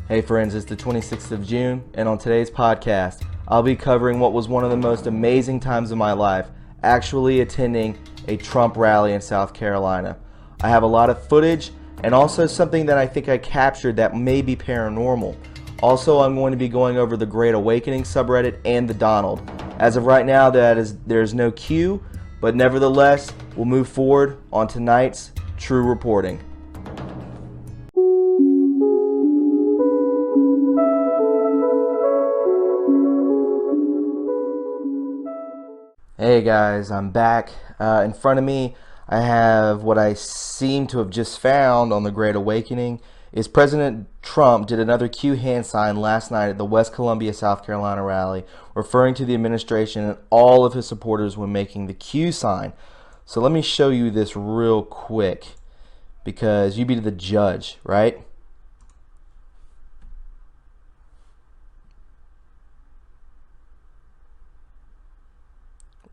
Hey friends, it's the 26th of June, and on today's podcast, I'll be covering what was one of the most amazing times of my life, actually attending a Trump rally in South Carolina. I have a lot of footage, and also something that I think I captured that may be paranormal. Also, I'm going to be going over the Great Awakening subreddit and the Donald. As of right now, there's no queue, but nevertheless, we'll move forward on tonight's True Reporting. Hey guys, I'm back. In front of me, I have what I seem to have just found on the Great Awakening. Is President Trump did another Q hand sign last night at the West Columbia, South Carolina rally, referring to the administration and all of his supporters when making the Q sign. So let me show you this real quick, because you be the judge, right?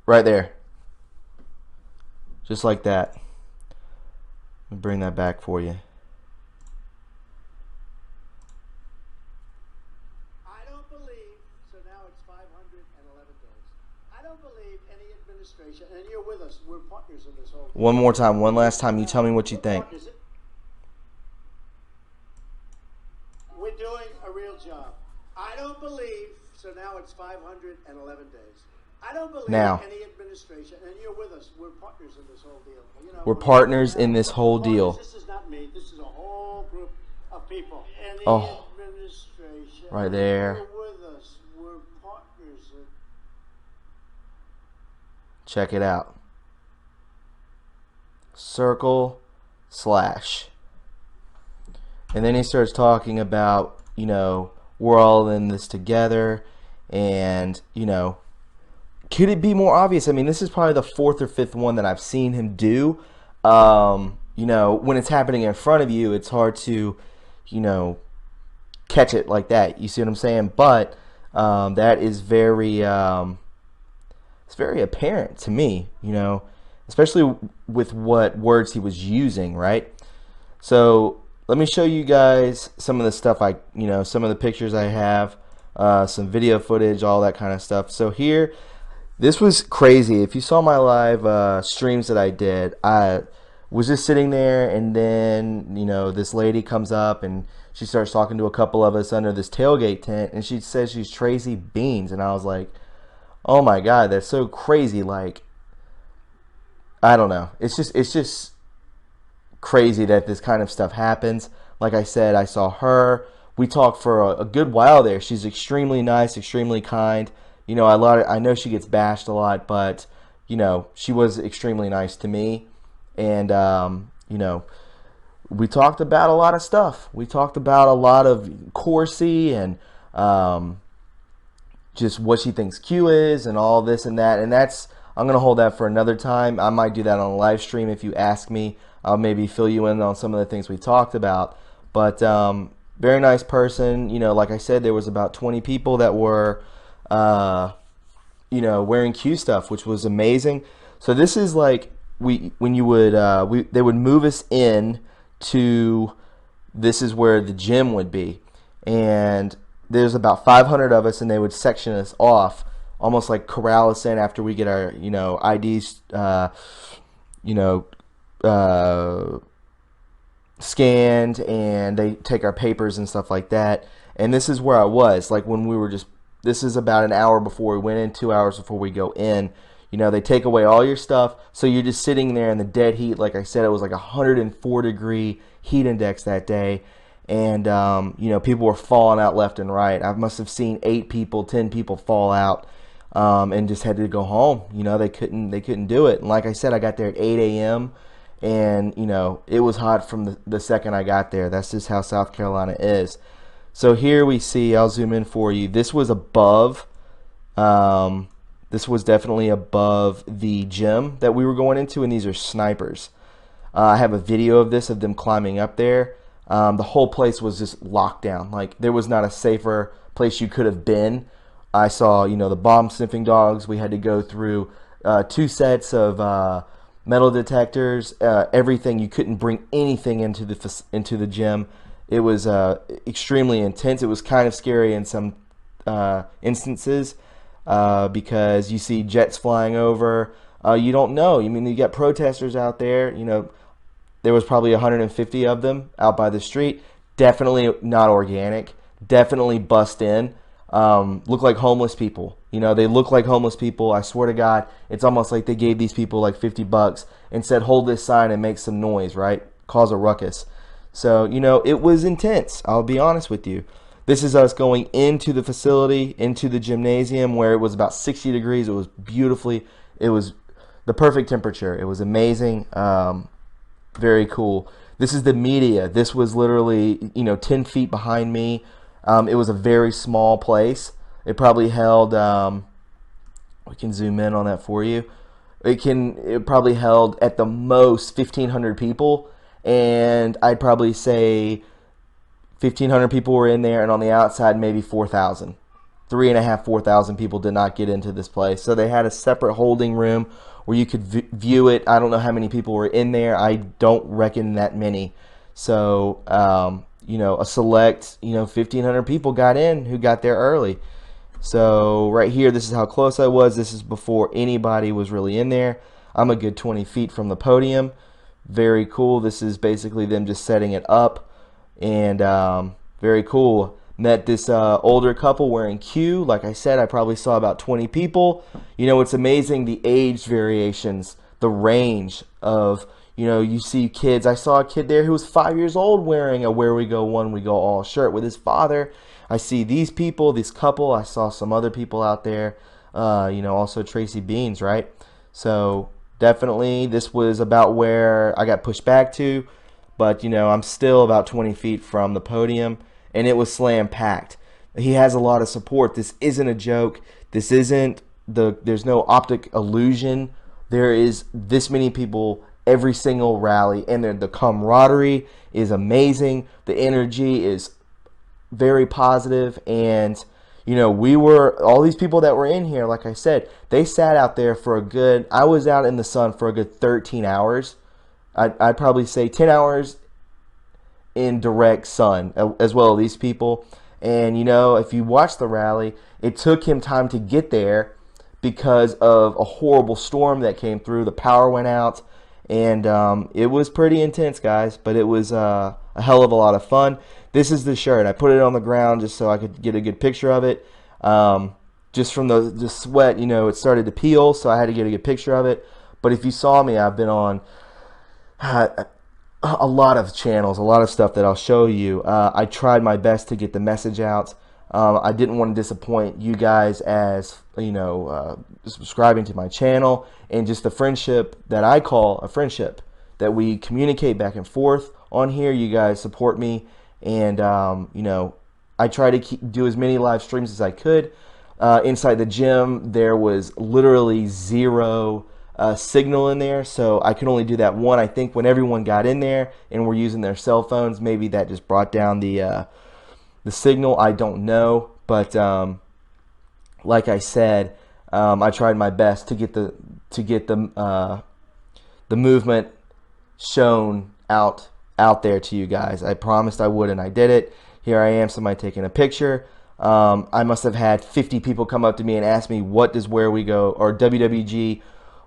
Right there. Just like that. Let me bring that back for you. I don't believe, so now it's 511 days. I don't believe any administration, and you're with us, we're partners in this whole thing. One more time, one last time, you tell me what you think. We're doing a real job. I don't believe, so now it's 511 days. I don't believe Now, any administration, and you're with us, we're partners in this whole deal. You know, we're partners in this whole deal. This is not me, this is a whole group of people. Any administration, right there. you're with us, we're partners in. Check it out. Circle slash. And then he starts talking about, we're all in this together, and, could it be more obvious? I mean, this is probably the fourth or fifth one that I've seen him do. When it's happening in front of you, it's hard to, catch it like that. You see what I'm saying? But that is very, it's very apparent to me, especially with what words he was using, right? So let me show you guys some of the stuff some of the pictures I have, some video footage, all that kind of stuff. So here, this was crazy. If you saw my live streams that I did, I was just sitting there, and then, this lady comes up and she starts talking to a couple of us under this tailgate tent, and she says she's Tracy Beans, and I was like, oh my God, that's so crazy. Like, I don't know. It's just crazy that this kind of stuff happens. Like I said, I saw her. We talked for a good while there. She's extremely nice, extremely kind. I know she gets bashed a lot, but, she was extremely nice to me. And, we talked about a lot of stuff. We talked about a lot of Corsi and just what she thinks Q is and all this and that. And I'm going to hold that for another time. I might do that on a live stream if you ask me. I'll maybe fill you in on some of the things we talked about. But very nice person. Like I said, there was about 20 people that were wearing Q stuff, which was amazing. So this is like they would move us in to, this is where the gym would be, and there's about 500 of us, and they would section us off, almost like corral us in after we get our IDs scanned, and they take our papers and stuff like that. And this is where I was, like, when we were this is about an hour before we went in, 2 hours before we go in. They take away all your stuff, so you're just sitting there in the dead heat. Like I said, it was like 104 degree heat index that day, and people were falling out left and right. I must have seen 8 people, 10 people fall out, and just had to go home. They couldn't do it. And like I said, I got there at 8 a.m. and it was hot from the second I got there. That's just how South Carolina is. So here we see, I'll zoom in for you. This was above, this was definitely above the gym that we were going into, and these are snipers. I have a video of this, of them climbing up there. The whole place was just locked down. Like, there was not a safer place you could have been. I saw, the bomb sniffing dogs. We had to go through 2 sets of metal detectors, everything. You couldn't bring anything into the gym. It was extremely intense. It was kind of scary in some instances because you see jets flying over. You don't know. I mean, you got protesters out there. You know, there was probably 150 of them out by the street. Definitely not organic. Definitely bussed in. Look like homeless people. You know, they look like homeless people. I swear to God, it's almost like they gave these people like $50 and said, hold this sign and make some noise, right? Cause a ruckus. So, you know, it was intense. I'll be honest with you. This is us going into the facility, into the gymnasium where it was about 60 degrees. It was it was the perfect temperature. It was amazing. Very cool. This is the media. This was literally, 10 feet behind me. It was a very small place. It probably held, we can zoom in on that for you. It probably held at the most 1,500 people. And I'd probably say 1,500 people were in there, and on the outside, maybe 4,000. 3,500, 4,000 people did not get into this place. So they had a separate holding room where you could view it. I don't know how many people were in there. I don't reckon that many. So, a select, 1,500 people got in who got there early. So right here, this is how close I was. This is before anybody was really in there. I'm a good 20 feet from the podium. Very cool. This is basically them just setting it up. And very cool. Met this older couple wearing Q. Like I said, I probably saw about 20 people. It's amazing the age variations, the range of, you see kids. I saw a kid there who was 5 years old wearing a Where We Go One We Go All shirt with his father. I see these people, this couple. I saw some other people out there, also Tracy Beans, right? So definitely this was about where I got pushed back to, but I'm still about 20 feet from the podium, and it was slam packed. He has a lot of support. This isn't a joke. This isn't there's no optic illusion. There is this many people every single rally, and the camaraderie is amazing. The energy is very positive, and all these people that were in here, like I said, they sat out there for I was out in the sun for a good 13 hours. I'd probably say 10 hours in direct sun, as well as these people. And if you watch the rally, it took him time to get there because of a horrible storm that came through. The power went out, and it was pretty intense, guys, but it was a hell of a lot of fun. This is the shirt. I put it on the ground just so I could get a good picture of it. Just from the sweat, it started to peel, so I had to get a good picture of it. But if you saw me, I've been on a lot of channels, a lot of stuff that I'll show you. I tried my best to get the message out. I didn't want to disappoint you guys as, subscribing to my channel, and just the friendship that I call a friendship, that we communicate back and forth on here. You guys support me, and, I try to do as many live streams as I could. Inside the gym, there was literally zero signal in there, so I could only do that one. I think when everyone got in there and were using their cell phones, maybe that just brought down the signal. I don't know, but like I said, I tried my best to get the movement shown out there to you guys. I promised I would, and I did it. Here I am, somebody taking a picture. I must have had 50 people come up to me and ask me, what does Where We Go or WWG1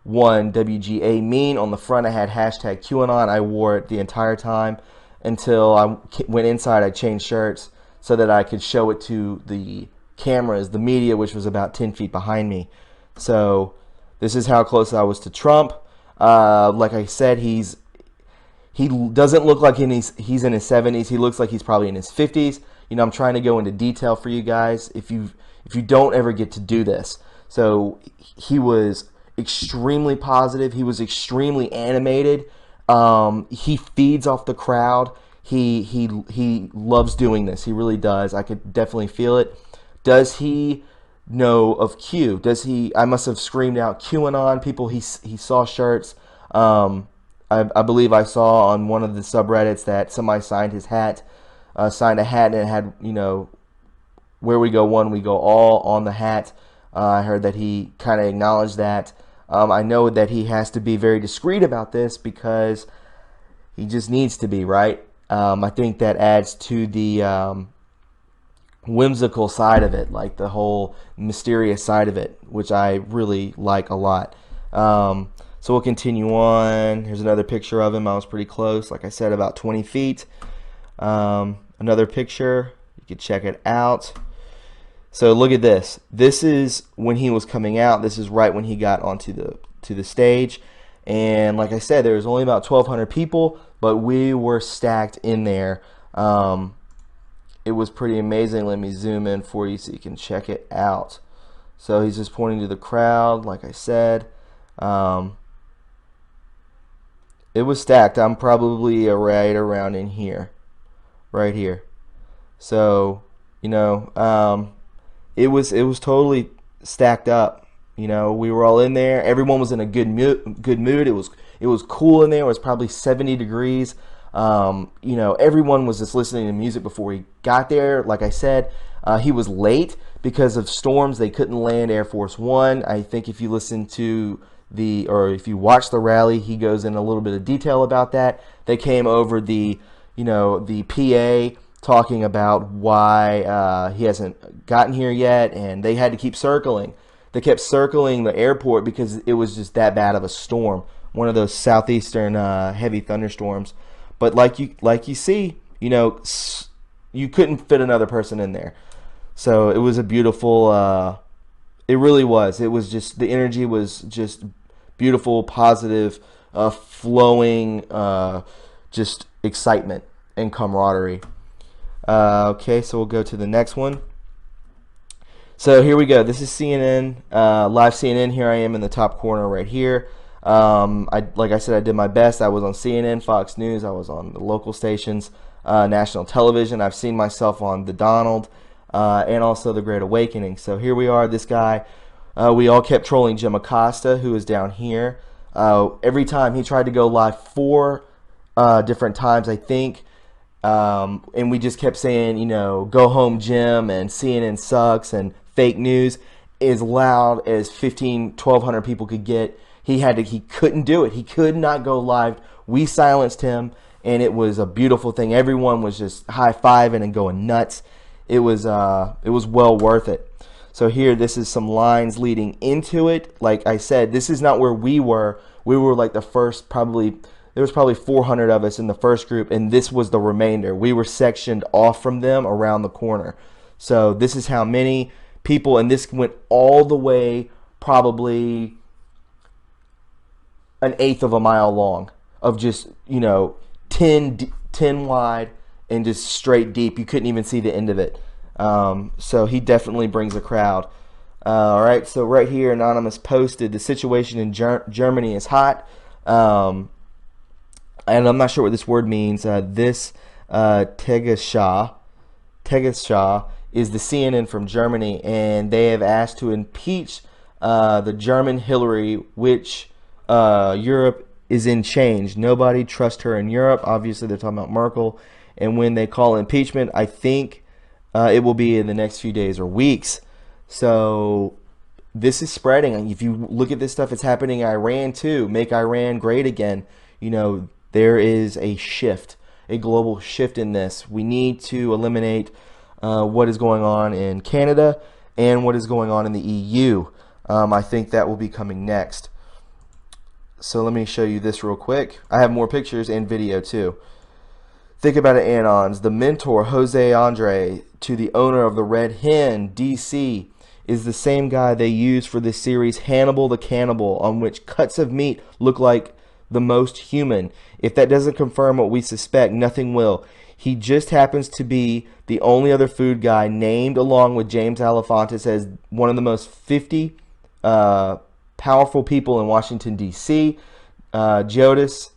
WGA mean? On the front I had hashtag QAnon. I wore it the entire time until I went inside. I changed shirts so that I could show it to the cameras, the media, which was about 10 feet behind me. So this is how close I was to Trump. Like I said, he doesn't look like he's in his 70s. He looks like he's probably in his 50s. I'm trying to go into detail for you guys if you don't ever get to do this. So he was extremely positive. He was extremely animated. He feeds off the crowd. He loves doing this. He really does. I could definitely feel it. Does he know of Q? I must have screamed out QAnon. People, he saw shirts. I believe I saw on one of the subreddits that somebody signed his hat, signed a hat, and it had, Where We Go One, We Go All on the hat. I heard that he kind of acknowledged that. I know that he has to be very discreet about this because he just needs to be, right? I think that adds to the whimsical side of it, like the whole mysterious side of it, which I really like a lot. So we'll continue on. Here's another picture of him. I was pretty close, like I said, about 20 feet. Another picture. You can check it out. So look at this. This is when he was coming out. This is right when he got onto the stage. And like I said, there was only about 1,200 people, but we were stacked in there. It was pretty amazing. Let me zoom in for you so you can check it out. So he's just pointing to the crowd, like I said. It was stacked. I'm probably right around in here, right here. So, you know, it was totally stacked up. You know, we were all in there. Everyone was in a good mood. It was cool in there. It was probably 70 degrees. You know, everyone was just listening to music before he got there. Like I said, he was late because of storms. They couldn't land Air Force One. I think if you listen to if you watch the rally, he goes in a little bit of detail about that. They came over the PA talking about why he hasn't gotten here yet, and they had to keep circling. They kept circling the airport because it was just that bad of a storm, one of those southeastern heavy thunderstorms. But like you see, you know, you couldn't fit another person in there. So it was a beautiful. It really was. It was just, the energy was just beautiful, positive, flowing, just excitement and camaraderie. Okay, so we'll go to the next one. So here we go. This is CNN, live CNN. Here I am in the top corner right here. Like I said, I did my best. I was on CNN, Fox News. I was on the local stations, national television. I've seen myself on The Donald, and also The Great Awakening. So here we are. This guy, we all kept trolling Jim Acosta, who is down here. Every time he tried to go live 4 different times, I think. And we just kept saying, you know, go home, Jim, and CNN sucks, and fake news, as loud as 1,200 people could get. He couldn't do it. He could not go live. We silenced him, and it was a beautiful thing. Everyone was just high-fiving and going nuts. It was well worth it. So here, this is some lines leading into it. Like I said, this is not where we were. We were like the first, there was probably 400 of us in the first group, and this was the remainder. We were sectioned off from them around the corner. So this is how many people, and this went all the way probably 1/8 of a mile long, of just, you know, 10 wide and just straight deep. You couldn't even see the end of it. So he definitely brings a crowd. All right, so right here, Anonymous posted, the situation in Germany is hot. And I'm not sure what this word means. This Tagesschau is the CNN from Germany, and they have asked to impeach the German Hillary, which Europe is in change. Nobody trusts her in Europe. Obviously, they're talking about Merkel. And when they call impeachment, I think it will be in the next few days or weeks. So this is spreading. If you look at this stuff, it's happening in Iran too. Make Iran great again. You know, there is a shift, a global shift in this. We need to eliminate what is going on in Canada and what is going on in the EU. I think that will be coming next. So let me show you this real quick. I have more pictures and video too. Think about it, Anons. The mentor, Jose Andre, to the owner of the Red Hen, DC, is the same guy they use for this series, Hannibal the Cannibal, on which cuts of meat look like the most human. If that doesn't confirm what we suspect, nothing will. He just happens to be the only other food guy named, along with James Alefantis, as one of the most 50 powerful people in Washington, D.C. Jodis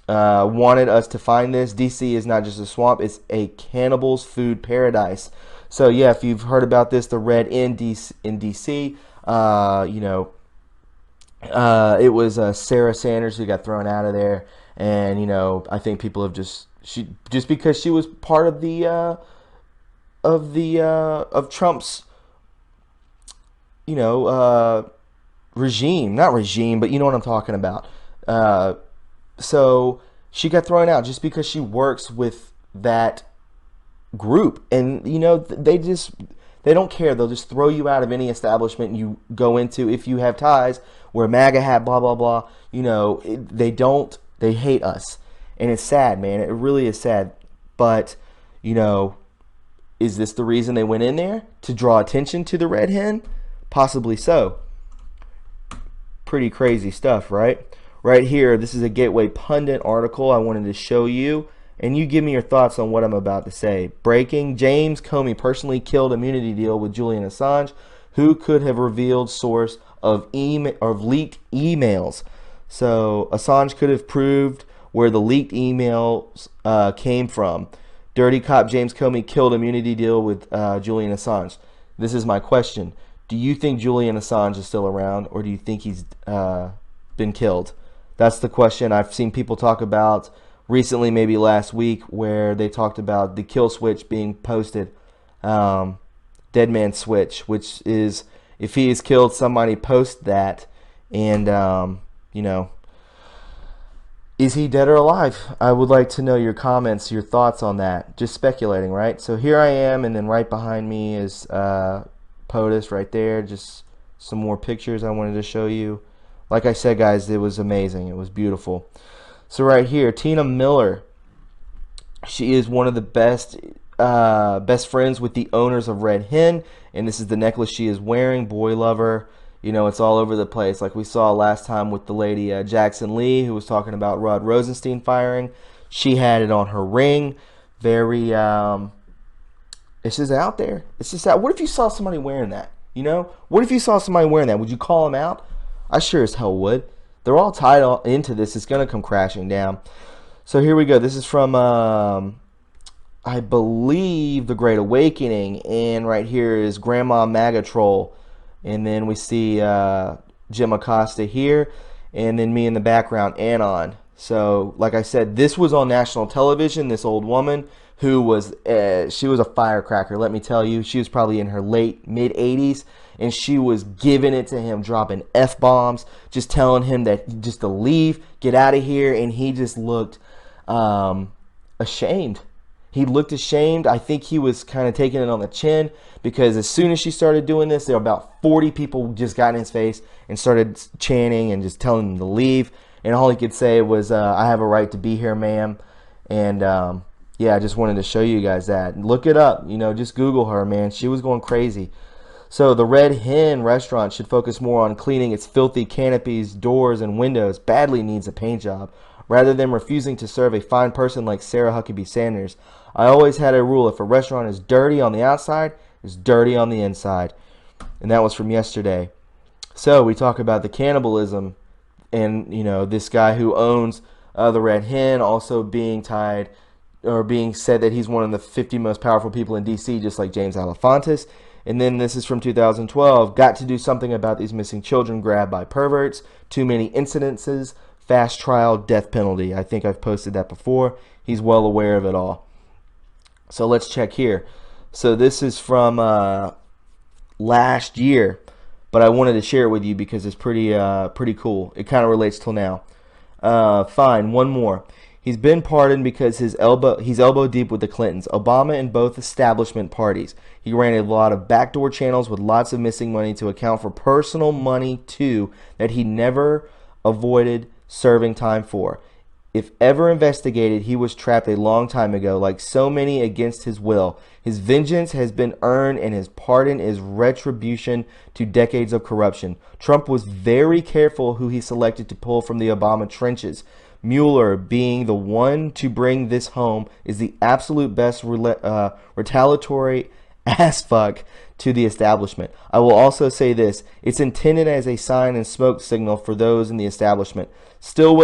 wanted us to find this. D.C. is not just a swamp, it's a cannibal's food paradise. So yeah, if you've heard about this, the Red in D.C., you know, it was Sarah Sanders who got thrown out of there, and you know, I think people have just because she was part of of Trump's, you know, regime, not regime, but you know what I'm talking about. So she got thrown out just because she works with that group. And, you know, they don't care. They'll just throw you out of any establishment you go into if you have ties, wear a MAGA hat, blah, blah, blah. You know, they hate us. And it's sad, man. It really is sad. But, you know, is this the reason they went in there? To draw attention to the Red Hen? Possibly so. Pretty crazy stuff, right? Right here, this is a Gateway Pundit article I wanted to show you, and you give me your thoughts on what I'm about to say. Breaking: James Comey personally killed immunity deal with Julian Assange, who could have revealed source of leaked emails. So Assange could have proved where the leaked emails came from. Dirty cop James Comey killed immunity deal with Julian Assange. This is my question. Do you think Julian Assange is still around, or do you think he's been killed? That's the question. I've seen people talk about recently, maybe last week, where they talked about the kill switch being posted. Dead man switch, which is if he is killed, somebody post that. And, you know, is he dead or alive? I would like to know your comments, your thoughts on that. Just speculating, right? So here I am, and then right behind me is POTUS right there. Just some more pictures I wanted to show you. Like I said, guys, it was amazing. It was beautiful. So right here, Tina Miller. She is one of the best friends with the owners of Red Hen, and this is the necklace she is wearing. Boy lover. You know, it's all over the place. Like we saw last time with the lady Jackson Lee, who was talking about Rod Rosenstein firing. She had it on her ring. Very, it's just out there. It's just out. What if you saw somebody wearing that? You know? What if you saw somebody wearing that? Would you call them out? I sure as hell would. They're all tied into this. It's going to come crashing down. So here we go. This is from, I believe, The Great Awakening. And right here is Grandma MAGA Troll. And then we see Jim Acosta here. And then me in the background, Anon. So, like I said, this was on national television. This old woman who was, she was a firecracker, let me tell you. She was probably in her mid-80s. And she was giving it to him, dropping F-bombs, just telling him that just to leave, get out of here. And he just looked ashamed. He looked ashamed. I think he was kind of taking it on the chin, because as soon as she started doing this, there were about 40 people just got in his face and started chanting and just telling him to leave. And all he could say was, I have a right to be here, ma'am. And yeah, I just wanted to show you guys that. Look it up. You know, just Google her, man. She was going crazy. So the Red Hen restaurant should focus more on cleaning its filthy canopies, doors, and windows. Badly needs a paint job, rather than refusing to serve a fine person like Sarah Huckabee Sanders. I always had a rule: if a restaurant is dirty on the outside, it's dirty on the inside. And that was from yesterday. So we talk about the cannibalism, and you know, this guy who owns the Red Hen also being tied, or being said that he's one of the 50 most powerful people in D.C., just like James Alefantis. And then this is from 2012. Got to do something about these missing children grabbed by perverts. Too many incidences. Fast trial, death penalty. I think I've posted that before. He's well aware of it all. So let's check here. So this is from last year, but I wanted to share it with you because it's pretty cool. It kind of relates till now. Fine, one more. He's been pardoned because he's elbow deep with the Clintons, Obama, and both establishment parties. He ran a lot of backdoor channels with lots of missing money to account for personal money too that he never avoided serving time for. If ever investigated, he was trapped a long time ago, like so many against his will. His vengeance has been earned, and his pardon is retribution to decades of corruption. Trump was very careful who he selected to pull from the Obama trenches. Mueller, being the one to bring this home, is the absolute best retaliatory ass fuck to the establishment. I will also say this: it's intended as a sign and smoke signal for those in the establishment still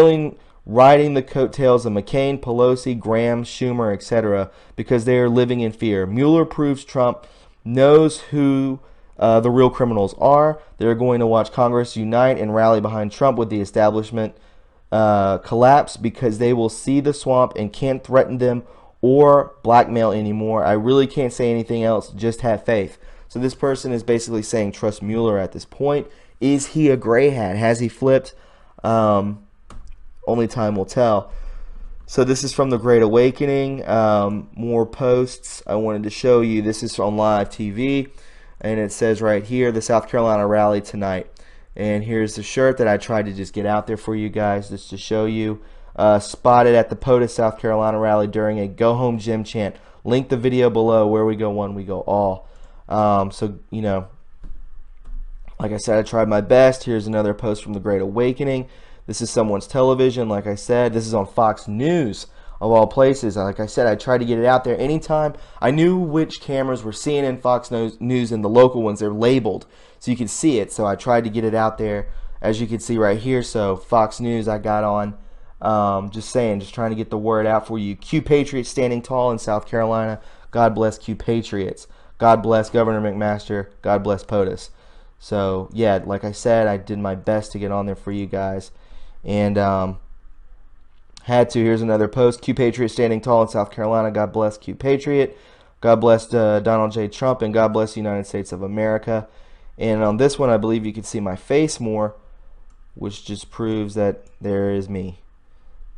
riding the coattails of McCain, Pelosi, Graham, Schumer, etc., because they are living in fear. Mueller proves Trump knows who the real criminals are. They're going to watch Congress unite and rally behind Trump with the establishment collapse, because they will see the swamp and can't threaten them or blackmail anymore. I really can't say anything else. Just have faith. So this person is basically saying trust Mueller at this point. Is he a gray hat? Has he flipped? Only time will tell. So this is from the Great Awakening. More posts I wanted to show you. This is on live TV, and it says right here, the South Carolina rally tonight. And here's the shirt that I tried to just get out there for you guys, just to show you. Spotted at the POTUS South Carolina rally during a Go Home Gym chant. Link the video below. Where we go one, we go all. So, you know, like I said, I tried my best. Here's another post from the Great Awakening. This is someone's television, like I said. This is on Fox News, of all places. Like I said, I tried to get it out there anytime. I knew which cameras were CNN, Fox News, and the local ones. They're labeled, so you can see it. So I tried to get it out there, as you can see right here. So Fox News I got on. Just saying, just trying to get the word out for you. Q Patriots standing tall in South Carolina. God bless Q Patriots. God bless Governor McMaster. God bless POTUS. So, yeah, like I said, I did my best to get on there for you guys. And had to. Here's another post. Q Patriot standing tall in South Carolina. God bless Q Patriot. God bless Donald J. Trump. And God bless the United States of America. And on this one, I believe you can see my face more, which just proves that there is me.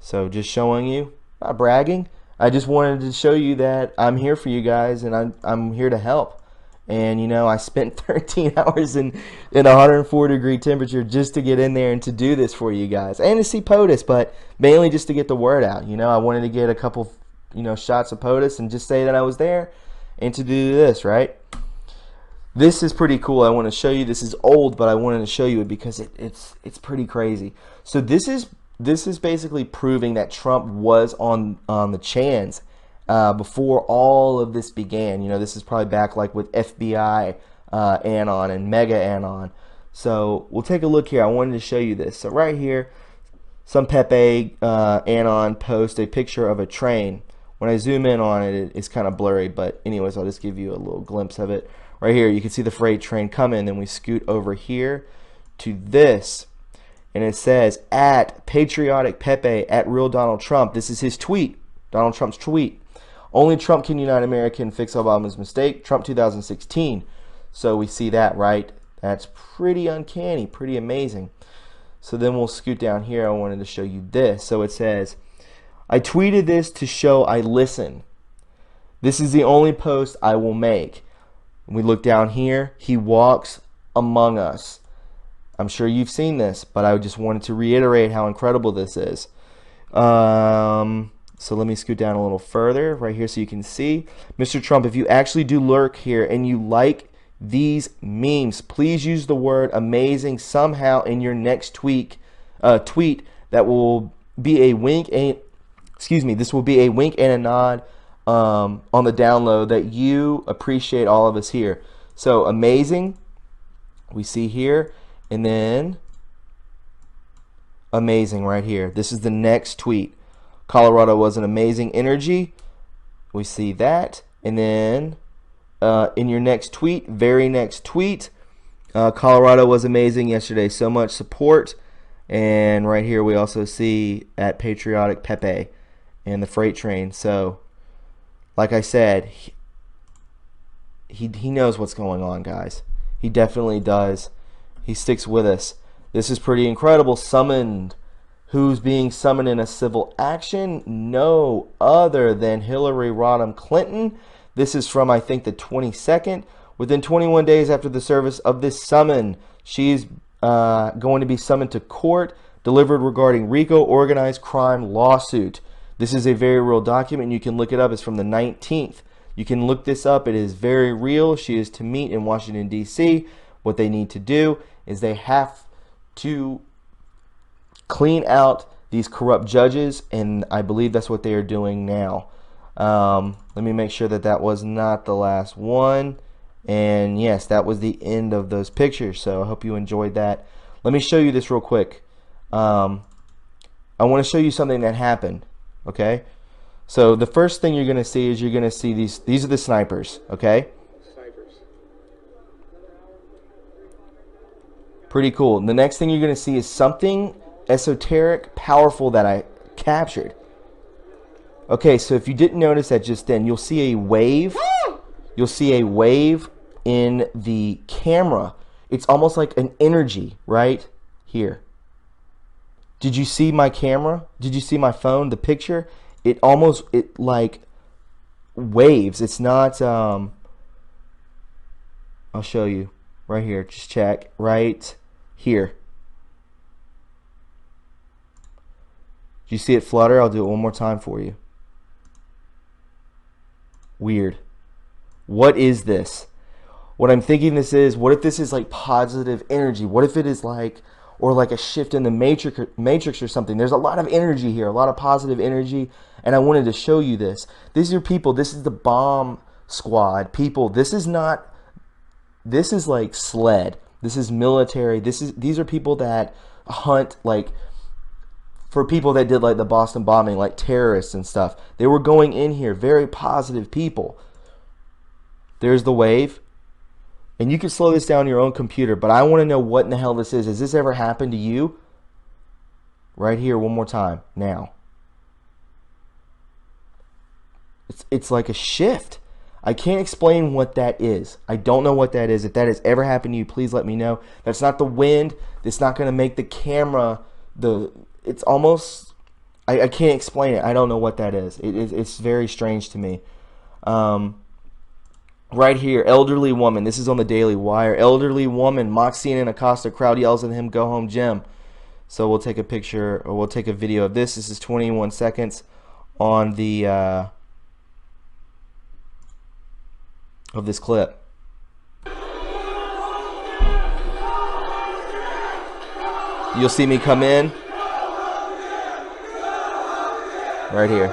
So just showing you, not bragging. I just wanted to show you that I'm here for you guys, and I'm here to help. And, you know, I spent 13 hours in 104-degree temperature just to get in there and to do this for you guys. And to see POTUS, but mainly just to get the word out. You know, I wanted to get a couple, you know, shots of POTUS and just say that I was there and to do this, right? This is pretty cool. I want to show you. This is old, but I wanted to show you it because it's pretty crazy. So this is basically proving that Trump was on the Chans before all of this began. You know, this is probably back like with FBI Anon and Mega Anon. So we'll take a look here. I wanted to show you this. So right here, some Pepe Anon post a picture of a train. When I zoom in on it, it's kind of blurry, but anyways, I'll just give you a little glimpse of it. Right here, you can see the freight train coming, then we scoot over here to this, and it says, at Patriotic Pepe, at Real Donald Trump. This is his tweet, Donald Trump's tweet. Only Trump can unite America and fix Obama's mistake. Trump 2016. So we see that, right? That's pretty uncanny, pretty amazing. So then we'll scoot down here. I wanted to show you this. So it says, I tweeted this to show I listen. This is the only post I will make. We look down here. He walks among us. I'm sure you've seen this, but I just wanted to reiterate how incredible this is. So let me scoot down a little further right here so you can see. Mr. Trump, if you actually do lurk here and you like these memes, please use the word amazing somehow in your next tweet that will be a wink and this will be a wink and a nod on the download that you appreciate all of us here. So amazing, we see here, and then amazing right here. This is the next tweet. Colorado was an amazing energy. We see that. And then in your next tweet, very next tweet, Colorado was amazing yesterday. So much support. And right here we also see at Patriotic Pepe and the freight train. So like I said, he knows what's going on, guys. He definitely does. He sticks with us. This is pretty incredible. Summoned. Who's being summoned in a civil action? No other than Hillary Rodham Clinton. This is from, I think, the 22nd. Within 21 days after the service of this summon, she's going to be summoned to court, delivered regarding RICO organized crime lawsuit. This is a very real document. You can look it up. It's from the 19th. You can look this up. It is very real. She is to meet in Washington, D.C. What they need to do is they have to clean out these corrupt judges, and I believe that's what they are doing now. Let me make sure that that was not the last one. And yes, that was the end of those pictures. So I hope you enjoyed that. Let me show you this real quick. I want to show you something that happened. Okay, so the first thing you're going to see is you're going to see these are the snipers. Okay, pretty cool. And the next thing you're going to see is something esoteric, powerful that I captured. Okay, so if you didn't notice that just then, you'll see a wave. You'll see a wave in the camera. It's almost like an energy right here. Did you see my camera? Did you see my phone? The picture? It like waves. It's not. I'll show you right here. Just check right here. Do you see it flutter? I'll do it one more time for you. Weird. What is this? What I'm thinking this is, what if this is like positive energy? What if it is like, or like a shift in the matrix or something? There's a lot of energy here, a lot of positive energy, and I wanted to show you this. These are people, this is the bomb squad people. This is like SLED. This is military. These are people that hunt, like, for people that did like the Boston bombing, like terrorists and stuff. They were going in here, very positive people. There's the wave. And you can slow this down on your own computer, but I want to know what in the hell this is. Has this ever happened to you? Right here, one more time, now. It's like a shift. I can't explain what that is. I don't know what that is. If that has ever happened to you, please let me know. That's not the wind. It's not going to make the camera, it's almost, I can't explain it. I don't know what that is. It's very strange to me. Right here, elderly woman. This is on the Daily Wire. Elderly woman mocks CNN Acosta. Crowd yells at him, "Go home, Jim." So we'll take a picture, or we'll take a video of this. This is 21 seconds on the of this clip. You'll see me come in right here.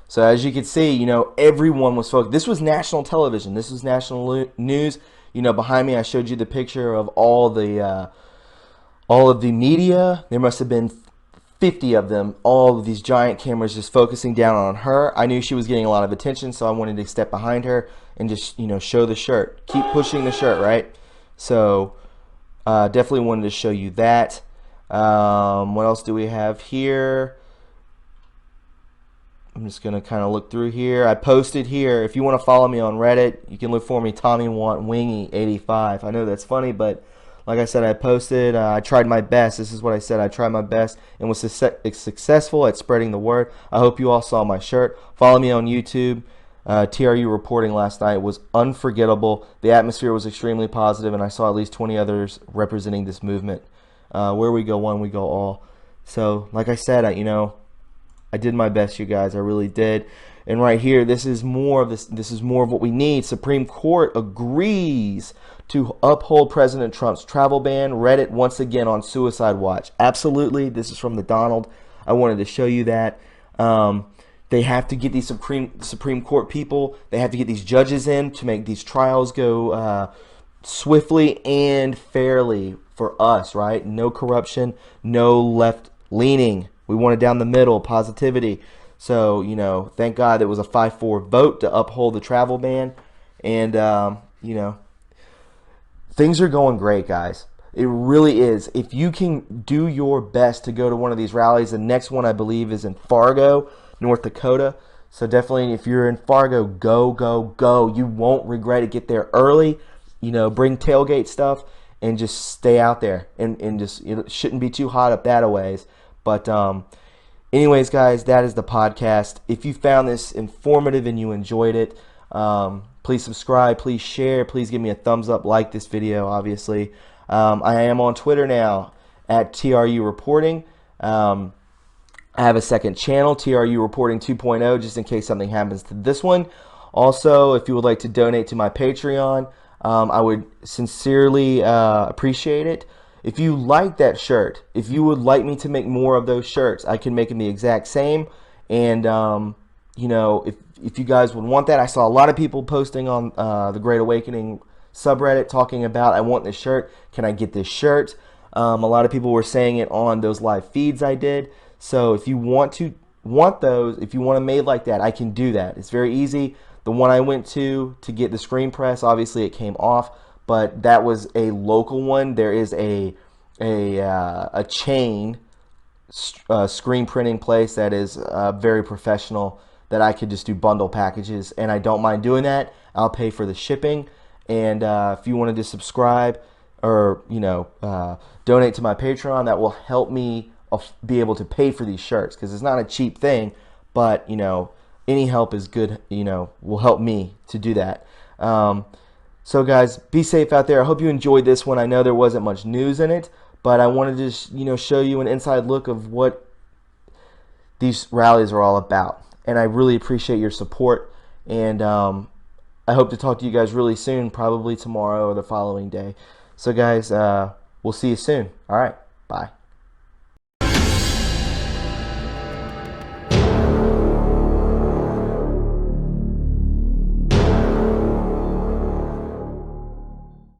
So as you can see, you know, everyone was focused. This was national television. This was national news. You know, behind me, I showed you the picture of all of the media. There must have been 50 of them. All of these giant cameras just focusing down on her. I knew she was getting a lot of attention, so I wanted to step behind her and just, you know, show the shirt. Keep pushing the shirt, right? So definitely wanted to show you that. What else do we have here? I'm just going to kind of look through here. I posted here. If you want to follow me on Reddit, you can look for me, Tommy Want Wingy 85. I know that's funny, but like I said, I posted. I tried my best. This is what I said. I tried my best and was successful at spreading the word. I hope you all saw my shirt. Follow me on YouTube. TRU reporting last night was unforgettable. The atmosphere was extremely positive, and I saw at least 20 others representing this movement. Where we go one, we go all. So, like I said, I did my best, you guys. I really did. And right here, this is more of this. This is more of what we need. Supreme Court agrees to uphold President Trump's travel ban. Reddit once again on suicide watch. Absolutely. This is from the Donald. I wanted to show you that. They have to get these Supreme Court people. They have to get these judges in to make these trials go swiftly and fairly for us, right? No corruption, no left leaning. We want it down the middle, positivity. So, you know, thank God there was a 5-4 vote to uphold the travel ban. And, you know, things are going great, guys. It really is. If you can do your best to go to one of these rallies, the next one I believe is in Fargo, North Dakota. So definitely if you're in Fargo, go, go, go. You won't regret it. Get there early, you know, bring tailgate stuff and just stay out there. And just, it shouldn't be too hot up that a ways. But anyways, guys, that is the podcast. If you found this informative and you enjoyed it, please subscribe, please share, please give me a thumbs up, like this video, obviously. I am on Twitter now at TRU Reporting. I have a second channel, TRU Reporting 2.0, just in case something happens to this one. Also, if you would like to donate to my Patreon, I would sincerely appreciate it. If you like that shirt, if you would like me to make more of those shirts, I can make them the exact same. And, you know, if you guys would want that, I saw a lot of people posting on the Great Awakening subreddit talking about, I want this shirt. Can I get this shirt? A lot of people were saying it on those live feeds I did. So if you want those, if you want them made like that, I can do that. It's very easy. The one I went to get the screen press, obviously it came off. But that was a local one. There is a chain screen printing place that is very professional. that I could just do bundle packages, and I don't mind doing that. I'll pay for the shipping, and if you wanted to subscribe or donate to my Patreon, that will help me be able to pay for these shirts, because it's not a cheap thing, but any help is good. Will help me to do that. So guys, be safe out there. I hope you enjoyed this one. I know there wasn't much news in it, but I wanted to show you an inside look of what these rallies are all about. And I really appreciate your support. And I hope to talk to you guys really soon, probably tomorrow or the following day. So guys, we'll see you soon. All right, bye.